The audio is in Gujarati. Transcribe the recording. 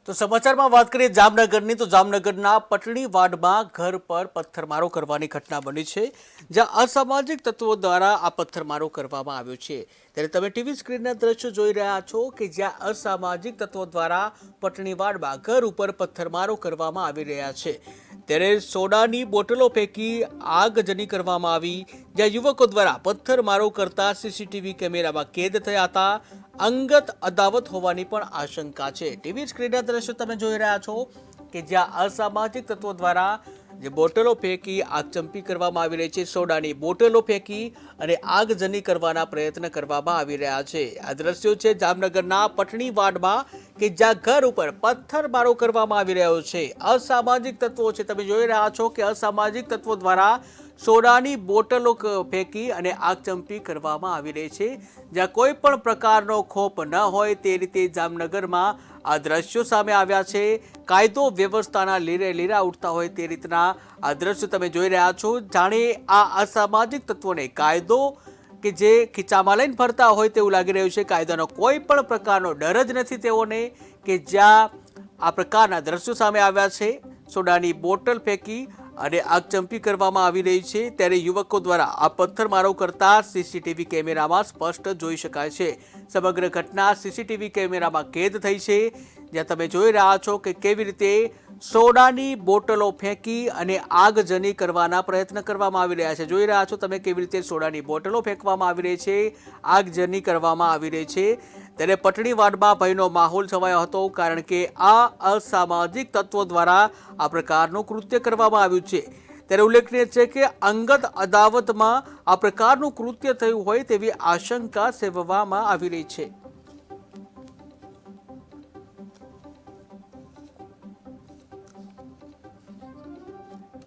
તો સમાચારમાં વાત કરીએ જામનગરની તો જામનગરના પટણી વાડમાં ઘર પર પથ્થરમારો કરવાની ઘટના બની છે, જ્યાં અસામાજિક તત્વો દ્વારા આ પથ્થરમારો કરવામાં આવ્યો છે। ત્યારે તમે ટીવી સ્ક્રીનના દ્રશ્યો જોઈ રહ્યા છો કે જ્યાં અસામાજિક તત્વો દ્વારા પટણી વાડમાં ઘર ઉપર પથ્થરમારો કરવામાં આવી રહ્યા છે। ત્યારે સોડાની બોટલો ફેંકી આગજની કરવામાં આવી, જ્યાં યુવકો દ્વારા પથ્થરમારો કરતા સીસીટીવી કેમેરામાં કેદ થયા હતા। અંગત અદાવત હોવાની પણ આશંકા છે। ટીવી સ્ક્રીનના દ્રશ્યો તમે જોઈ રહ્યા છો કે જ્યાં અસામાજિક તત્વો દ્વારા જે બોટલો ફેંકી આગચંપી કરવામાં આવી રહી છે, સોડાની બોટલો ફેંકી અને આગજની કરવાના પ્રયત્ન કરવામાં આવી રહ્યા છે। આ દ્રશ્યો છે જામનગરના પટણી વાડમાં કે જ્યાં ઘર ઉપર પથ્થરમારો કરવામાં આવી રહ્યો છે। અસામાજિક તત્વો છે, તમે જોઈ રહ્યા છો કે અસામાજિક તત્વો દ્વારા સોડાની બોટલો ફેંકી અને આગચંપી કરવામાં આવી રહી છે, જ્યાં કોઈ પણ પ્રકારનો ખોફ ન હોય તે રીતે જામનગરમાં આ દ્રશ્યો સામે આવ્યા છે। કાયદો વ્યવસ્થાના લીરા ઉઠતા હોય તે રીતના આ દ્રશ્યો તમે જોઈ રહ્યા છો। જાણે આ અસામાજિક તત્વોને કાયદો કે જે ખીચામાં લઈને ફરતા હોય તેવું લાગી રહ્યું છે। કાયદાનો કોઈ પણ પ્રકારનો ડર જ નથી તેઓને, કે જ્યાં આ પ્રકારના દ્રશ્યો સામે આવ્યા છે। સોડાની બોટલ ફેંકી અને આગચંપી કરવામાં આવી રહી છે, ત્યારે યુવકો દ્વારા આ પથ્થરમારો કરતા સીસીટીવી કેમેરામાં સ્પષ્ટ જોઈ શકાય છે। સમગ્ર ઘટના સીસીટીવી કેમેરામાં કેદ થઈ છે, જ્યાં તમે જોઈ રહ્યા છો કે કેવી રીતે સોડાની બોટલો ફેંકી અને આગજની કરવાના પ્રયત્ન કરવામાં આવી રહ્યા છે। જોઈ રહ્યા છો તમે કેવી રીતે સોડાની બોટલો ફેંકવામાં આવી રહી છે, આગજની કરવામાં આવી રહી છે। ત્યારે પટણી વાડમાં ભયનો માહોલ છવાયો હતો, કારણ કે આ અસામાજિક તત્વો દ્વારા આ પ્રકારનું કૃત્ય કરવામાં આવ્યું છે। ત્યારે ઉલ્લેખનીય છે કે અંગત અદાવતમાં આ પ્રકારનું કૃત્ય થયું હોય તેવી આશંકા સેવવામાં આવી રહી છે।